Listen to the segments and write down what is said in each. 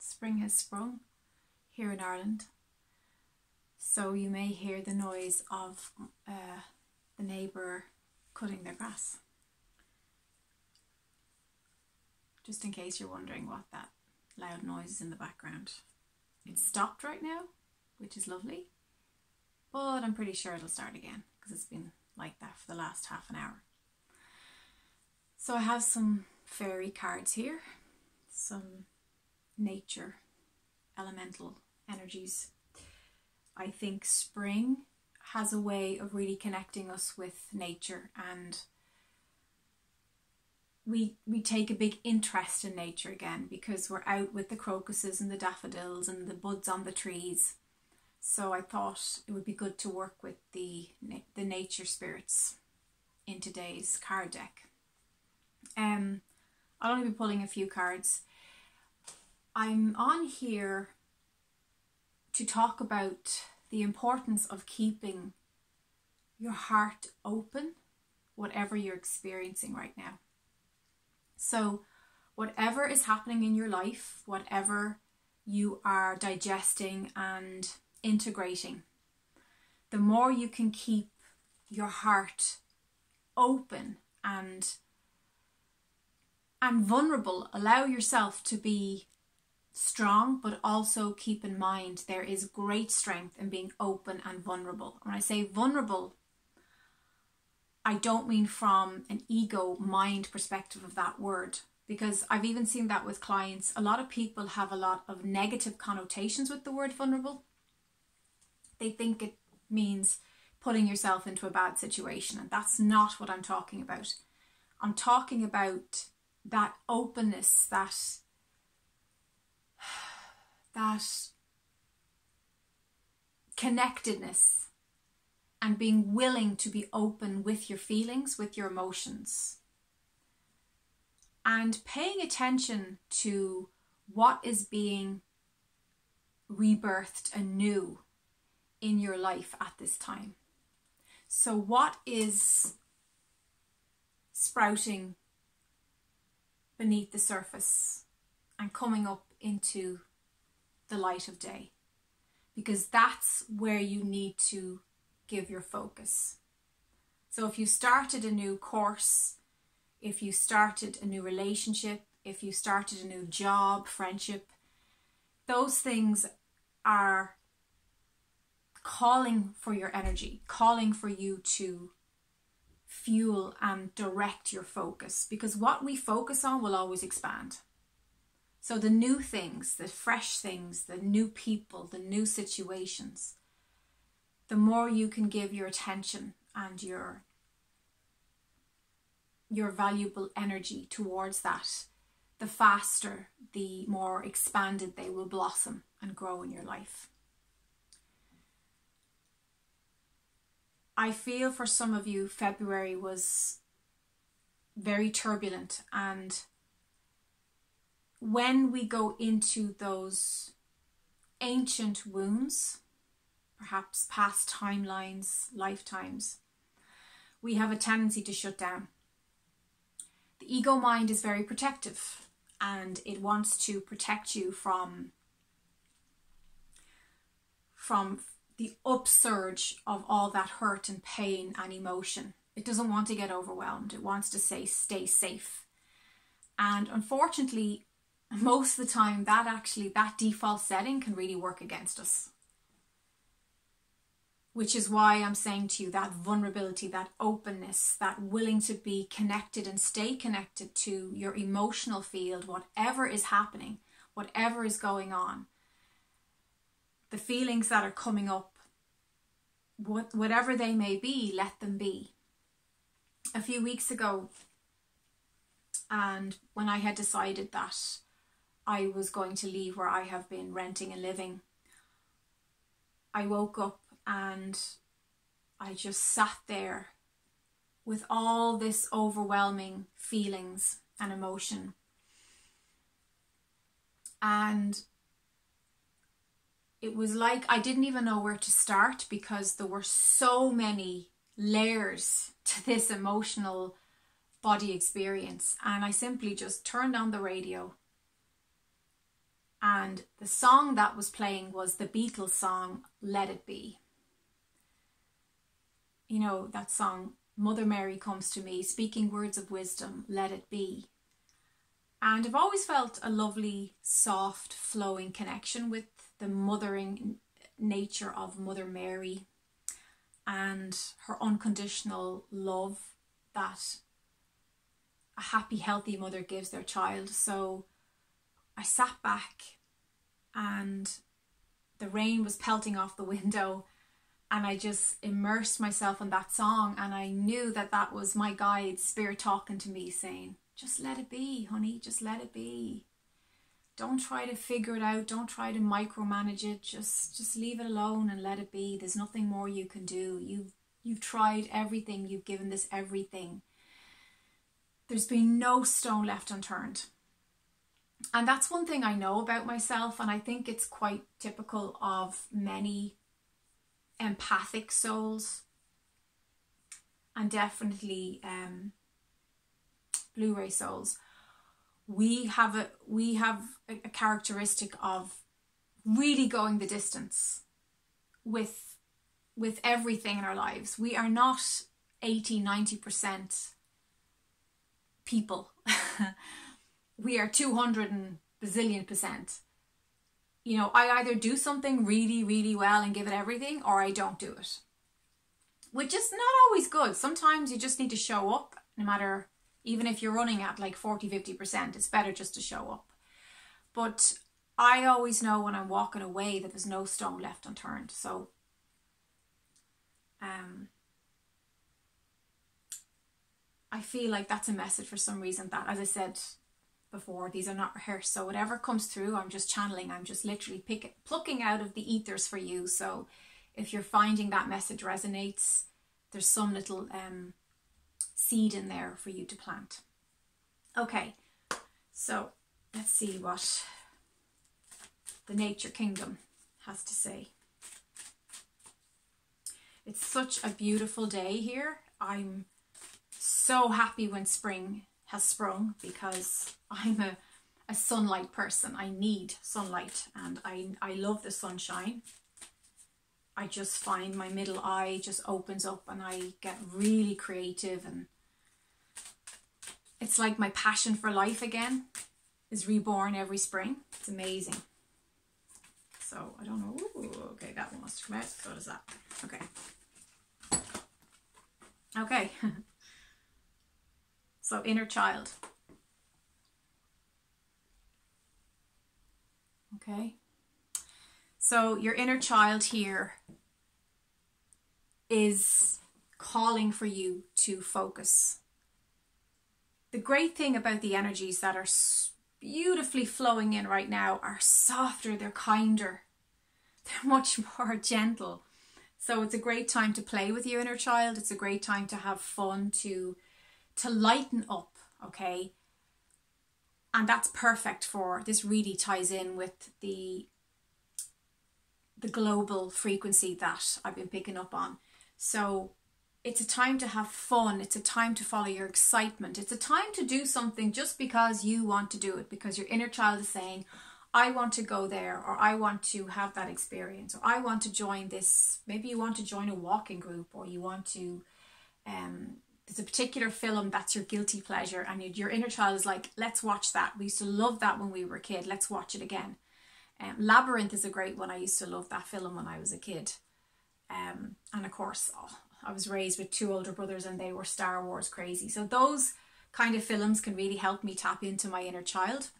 Spring has sprung here in Ireland. So you may hear the noise of the neighbour cutting their grass. Just in case you're wondering what that loud noise is in the background. It's stopped right now, which is lovely. But I'm pretty sure it'll start again because it's been like that for the last half an hour. So I have some fairy cards here, some nature, elemental energies. I think spring has a way of really connecting us with nature, and we take a big interest in nature again because we're out with the crocuses and the daffodils and the buds on the trees. So I thought it would be good to work with the nature spirits in today's card deck. I'll only be pulling a few cards. I'm on here to talk about the importance of keeping your heart open, whatever you're experiencing right now. So whatever is happening in your life, whatever you are digesting and integrating, the more you can keep your heart open and vulnerable, allow yourself to be strong, but also keep in mind there is great strength in being open and vulnerable. When I say vulnerable, I don't mean from an ego mind perspective of that word, because I've even seen that with clients. A lot of people have a lot of negative connotations with the word vulnerable. They think it means putting yourself into a bad situation, and that's not what I'm talking about. I'm talking about that openness, that connectedness, and being willing to be open with your feelings, with your emotions, and paying attention to what is being rebirthed anew in your life at this time. So what is sprouting beneath the surface and coming up into the light of day? Because that's where you need to give your focus. So if you started a new course, if you started a new relationship, if you started a new job, friendship, those things are calling for your energy, calling for you to fuel and direct your focus, because what we focus on will always expand. So the new things, the fresh things, the new people, the new situations, the more you can give your attention and your valuable energy towards that, the faster, the more expanded they will blossom and grow in your life. I feel for some of you, February was very turbulent, and when we go into those ancient wounds, perhaps past timelines, lifetimes, we have a tendency to shut down. The ego mind is very protective, and it wants to protect you from the upsurge of all that hurt and pain and emotion. It doesn't want to get overwhelmed. It wants to stay safe. And unfortunately, most of the time that default setting can really work against us. Which is why I'm saying to you that vulnerability, that openness, that willing to be connected and stay connected to your emotional field, whatever is happening, whatever is going on, the feelings that are coming up, whatever they may be, let them be. A few weeks ago, and when I had decided that I was going to leave where I have been renting and living, I woke up and I just sat there with all this overwhelming feelings and emotion. And it was like I didn't even know where to start, because there were so many layers to this emotional body experience. And I simply just turned on the radio And the song that was playing was the Beatles song, Let It Be. You know, that song, Mother Mary comes to me, speaking words of wisdom, let it be. And I've always felt a lovely, soft, flowing connection with the mothering nature of Mother Mary and her unconditional love that a happy, healthy mother gives their child. So I sat back and the rain was pelting off the window and I just immersed myself in that song, and I knew that that was my guide, Spirit, talking to me saying, just let it be, honey, just let it be. Don't try to figure it out. Don't try to micromanage it. Just leave it alone and let it be. There's nothing more you can do. You've tried everything. You've given this everything. There's been no stone left unturned. And that's one thing I know about myself, and I think it's quite typical of many empathic souls, and definitely Blu-ray souls. We have a characteristic of really going the distance with everything in our lives. We are not 80-90% people. We are 200 and bazillion %. You know, I either do something really, really well and give it everything, or I don't do it. Which is not always good. Sometimes you just need to show up, no matter, even if you're running at like 40-50%, it's better just to show up. But I always know when I'm walking away that there's no stone left unturned. So I feel like that's a message for some reason that, as I said before, these are not rehearsed. So whatever comes through, I'm just channeling. I'm just literally plucking out of the ethers for you. So if you're finding that message resonates, there's some little seed in there for you to plant. Okay, so let's see what the Nature Kingdom has to say. It's such a beautiful day here. I'm so happy when spring has sprung, because I'm a sunlight person. I need sunlight, and I love the sunshine. I just find my middle eye just opens up and I get really creative, and it's like my passion for life again is reborn every spring. It's amazing. So I don't know. Ooh, okay, that one must come out. So does that. Okay. Okay. So inner child. Okay. So your inner child here is calling for you to focus. The great thing about the energies that are beautifully flowing in right now are softer, they're kinder, they're much more gentle. So it's a great time to play with your inner child. It's a great time to have fun, to lighten up, okay? And that's perfect for, this really ties in with the global frequency that I've been picking up on. So it's a time to have fun. It's a time to follow your excitement. It's a time to do something just because you want to do it, because your inner child is saying, I want to go there, or I want to have that experience, or I want to join this. Maybe you want to join a walking group, or you want to, there's a particular film that's your guilty pleasure, and your inner child is like, let's watch that. We used to love that when we were a kid. Let's watch it again. Labyrinth is a great one. I used to love that film when I was a kid. And of course, I was raised with 2 older brothers and they were Star Wars crazy. So those kind of films can really help me tap into my inner child.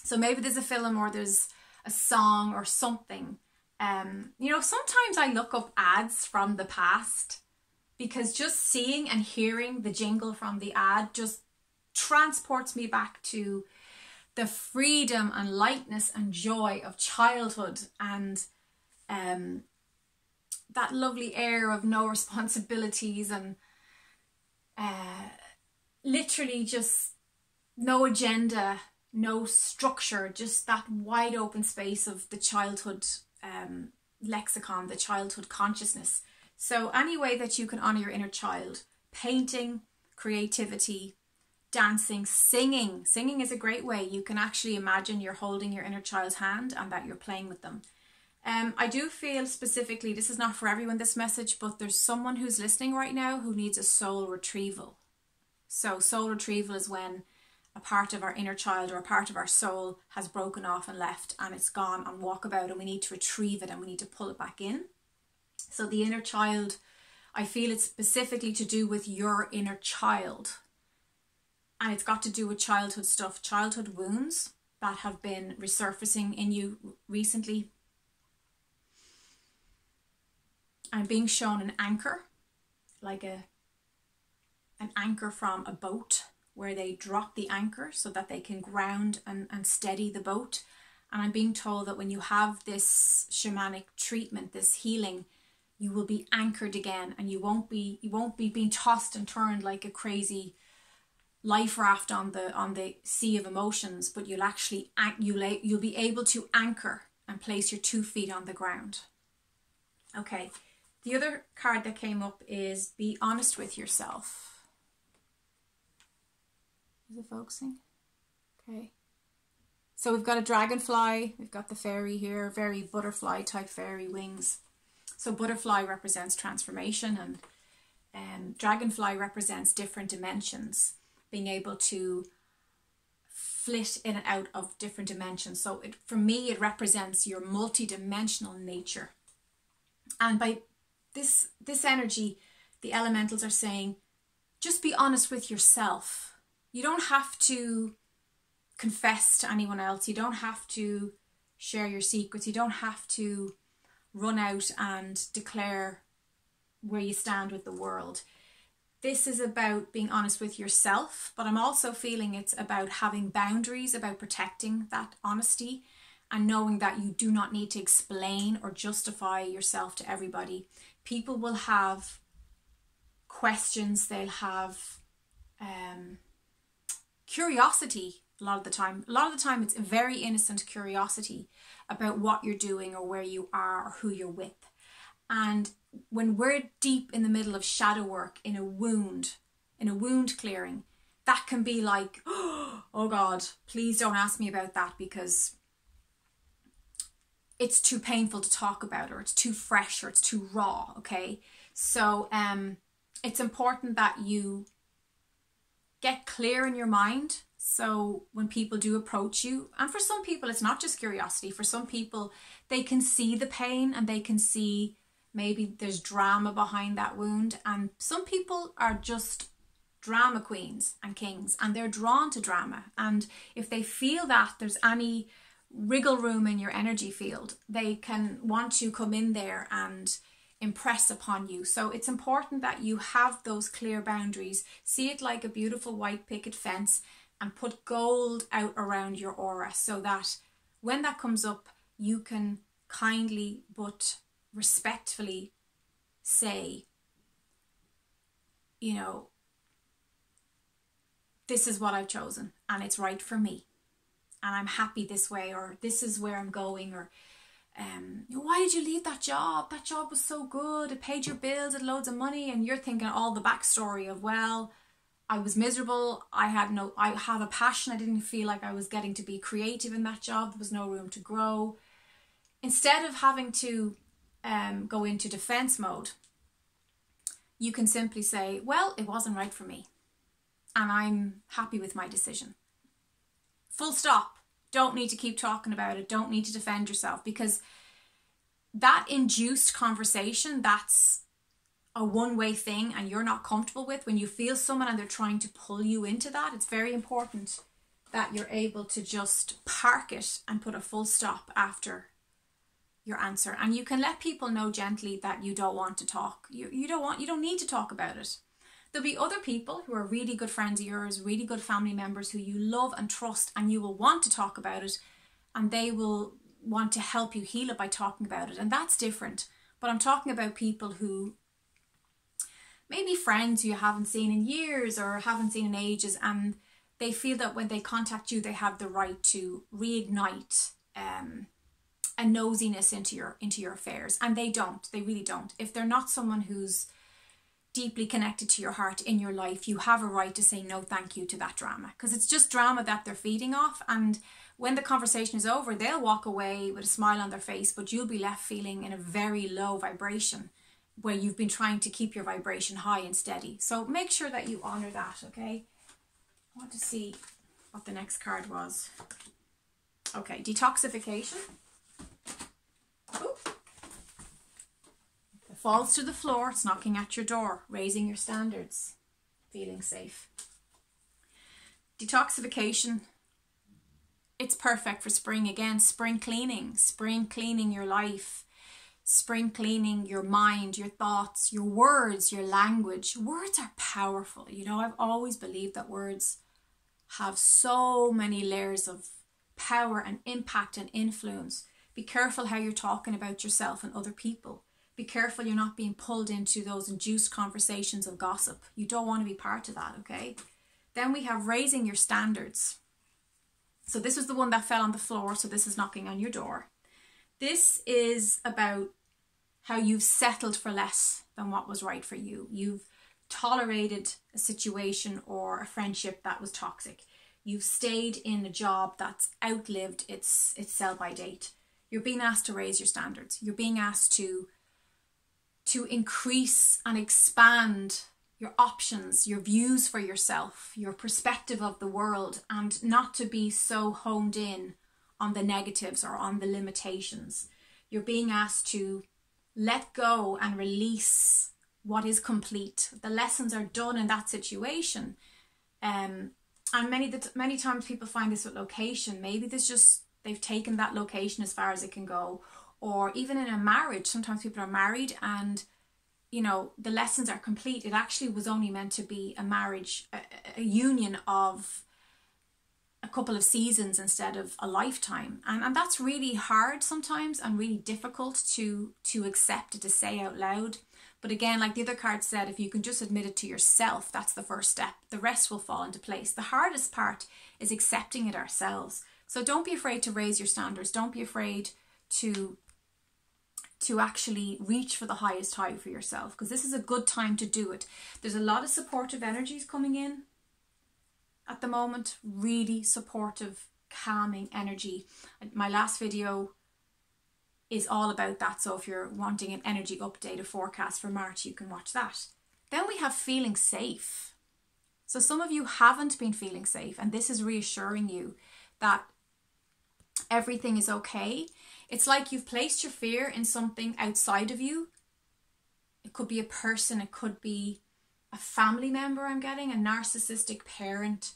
So maybe there's a film or there's a song or something. You know, sometimes I look up ads from the past, because just seeing and hearing the jingle from the ad just transports me back to the freedom and lightness and joy of childhood, and that lovely air of no responsibilities and literally just no agenda, no structure, just that wide open space of the childhood lexicon, the childhood consciousness. So any way that you can honor your inner child, painting, creativity, dancing, singing. Singing is a great way. You can actually imagine you're holding your inner child's hand and that you're playing with them. I do feel specifically, this is not for everyone, this message, but there's someone who's listening right now who needs a soul retrieval. So soul retrieval is when a part of our inner child or a part of our soul has broken off and left and it's gone on walkabout, and we need to retrieve it and we need to pull it back in. So the inner child, I feel it's specifically to do with your inner child. And it's got to do with childhood stuff, childhood wounds that have been resurfacing in you recently. I'm being shown an anchor, like an anchor from a boat, where they drop the anchor so that they can ground and steady the boat. And I'm being told that when you have this shamanic treatment, this healing, you will be anchored again, and you won't be being tossed and turned like a crazy life raft on the sea of emotions, but you'll actually you'll be able to anchor and place your 2 feet on the ground. Okay. The other card that came up is be honest with yourself. Is it focusing? Okay. So we've got a dragonfly. We've got the fairy here, very butterfly type fairy wings. So butterfly represents transformation, and dragonfly represents different dimensions, being able to flit in and out of different dimensions. So for me, it represents your multidimensional nature. And by this energy, the elementals are saying, just be honest with yourself. You don't have to confess to anyone else. You don't have to share your secrets. You don't have to run out and declare where you stand with the world. This is about being honest with yourself, but I'm also feeling it's about having boundaries, about protecting that honesty and knowing that you do not need to explain or justify yourself to everybody. People will have questions, they'll have curiosity a lot of the time. A lot of the time it's a very innocent curiosity about what you're doing or where you are or who you're with. And when we're deep in the middle of shadow work, in a wound clearing, that can be like, oh God, please don't ask me about that because it's too painful to talk about, or it's too fresh, or it's too raw, okay? So it's important that you get clear in your mind. So when people do approach you, and for some people it's not just curiosity, for some people they can see the pain and they can see maybe there's drama behind that wound, and some people are just drama queens and kings and they're drawn to drama, and if they feel that there's any wriggle room in your energy field, they can want to come in there and impress upon you. So it's important that you have those clear boundaries. See it like a beautiful white picket fence and put gold out around your aura so that when that comes up, you can kindly but respectfully say, you know, this is what I've chosen and it's right for me. And I'm happy this way, or this is where I'm going, or why did you leave that job? That job was so good. It paid your bills, it had loads of money. And you're thinking all the backstory of, well, I was miserable. I have a passion. I didn't feel like I was getting to be creative in that job. There was no room to grow. Instead of having to go into defense mode, you can simply say, well, it wasn't right for me. And I'm happy with my decision. Full stop. Don't need to keep talking about it. Don't need to defend yourself, because that induced conversation, that's a one-way thing and you're not comfortable with. When you feel someone and they're trying to pull you into that, it's very important that you're able to just park it and put a full stop after your answer. And you can let people know gently that you don't want to talk. You don't need to talk about it. There'll be other people who are really good friends of yours, really good family members who you love and trust, and you will want to talk about it, and they will want to help you heal it by talking about it. And that's different. But I'm talking about people who maybe friends who you haven't seen in years or haven't seen in ages, and they feel that when they contact you, they have the right to reignite a nosiness into your affairs. And they don't. They really don't. If they're not someone who's deeply connected to your heart in your life, you have a right to say no thank you to that drama, because it's just drama that they're feeding off. And when the conversation is over, they'll walk away with a smile on their face, but you'll be left feeling in a very low vibration where you've been trying to keep your vibration high and steady. So make sure that you honor that, okay? I want to see what the next card was. Okay, detoxification. Ooh. It falls to the floor, it's knocking at your door, raising your standards, feeling safe. Detoxification, it's perfect for spring again. Spring cleaning your life, spring cleaning your mind, your thoughts, your words, your language. Words are powerful. You know, I've always believed that words have so many layers of power and impact and influence. Be careful how you're talking about yourself and other people. Be careful you're not being pulled into those induced conversations of gossip. You don't want to be part of that, okay? Then we have raising your standards. So this was the one that fell on the floor, so this is knocking on your door. This is about how you've settled for less than what was right for you. You've tolerated a situation or a friendship that was toxic. You've stayed in a job that's outlived its sell-by date. You're being asked to raise your standards. You're being asked to increase and expand your options, your views for yourself, your perspective of the world, and not to be so honed in on the negatives or on the limitations. You're being asked to let go and release what is complete. The lessons are done in that situation. And many times people find this with location. Maybe they've taken that location as far as it can go. Or even in a marriage, sometimes people are married and, you know, the lessons are complete. It actually was only meant to be a marriage, a union of a couple of seasons instead of a lifetime. And that's really hard sometimes and really difficult to accept and to say out loud. But again, like the other card said, if you can just admit it to yourself, that's the first step. The rest will fall into place. The hardest part is accepting it ourselves. So don't be afraid to raise your standards. Don't be afraid to actually reach for the highest high for yourself, because this is a good time to do it. There's a lot of supportive energies coming in at the moment. Really supportive, calming energy. My last video is all about that, so if you're wanting an energy update, a forecast for March, you can watch that. Then we have feeling safe. So some of you haven't been feeling safe, and this is reassuring you that everything is okay. It's like you've placed your fear in something outside of you. It could be a person, it could be a family member, I'm getting, a narcissistic parent,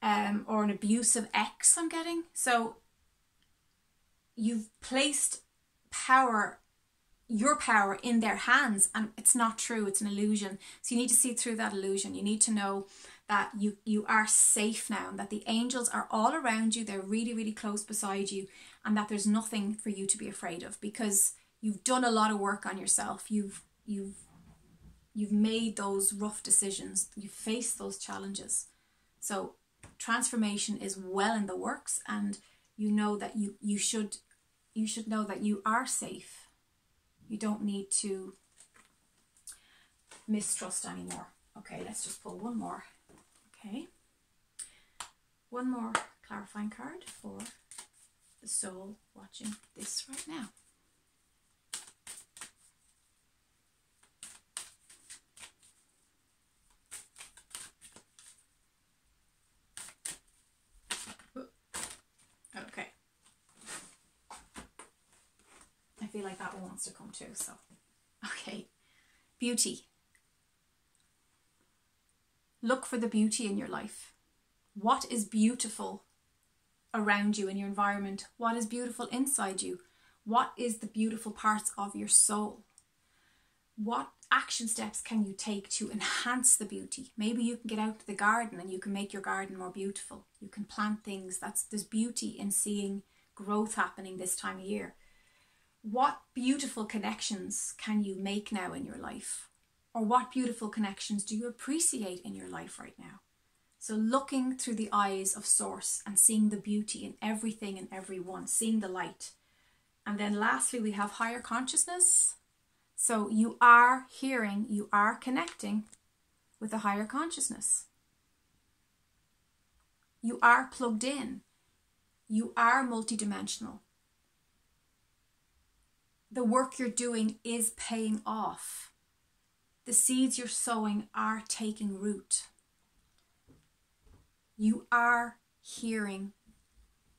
or an abusive ex, I'm getting. So you've placed your power in their hands, and it's not true, it's an illusion. So you need to see through that illusion. You need to know that you are safe now, and that the angels are all around you, they're really, really close beside you, and that there's nothing for you to be afraid of, because you've done a lot of work on yourself. You've made those rough decisions, you've faced those challenges. So transformation is well in the works, and you know that you should know that you are safe. You don't need to mistrust anymore. Okay, let's just pull one more. Okay, one more clarifying card for the soul watching this right now. Okay. I feel like that one wants to come too, so. Okay. Beauty. Look for the beauty in your life. What is beautiful around you in your environment? What is beautiful inside you? What is the beautiful parts of your soul? What action steps can you take to enhance the beauty? Maybe you can get out to the garden and you can make your garden more beautiful. You can plant things. There's beauty in seeing growth happening this time of year. What beautiful connections can you make now in your life? Or what beautiful connections do you appreciate in your life right now? So looking through the eyes of Source and seeing the beauty in everything and everyone, seeing the light. And then lastly, we have higher consciousness. So you are hearing, you are connecting with a higher consciousness. You are plugged in. You are multidimensional. The work you're doing is paying off. The seeds you're sowing are taking root. You are hearing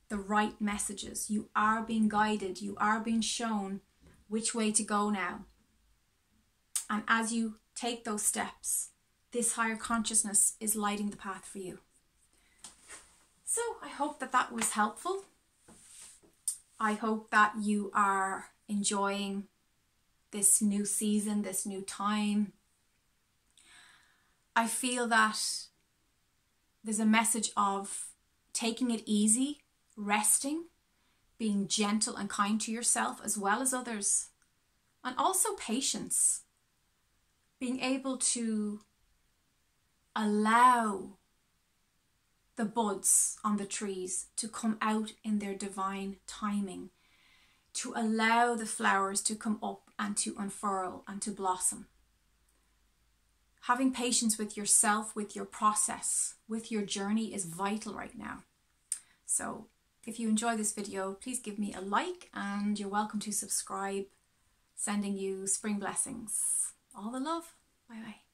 the right messages. You are being guided. You are being shown which way to go now. And as you take those steps, this higher consciousness is lighting the path for you. So I hope that that was helpful. I hope that you are enjoying this new season, this new time. I feel that there's a message of taking it easy, resting, being gentle and kind to yourself as well as others, and also patience. Being able to allow the buds on the trees to come out in their divine timing, to allow the flowers to come up and to unfurl and to blossom. Having patience with yourself, with your process, with your journey is vital right now. So if you enjoy this video, please give me a like, and you're welcome to subscribe. Sending you spring blessings. All the love. Bye bye.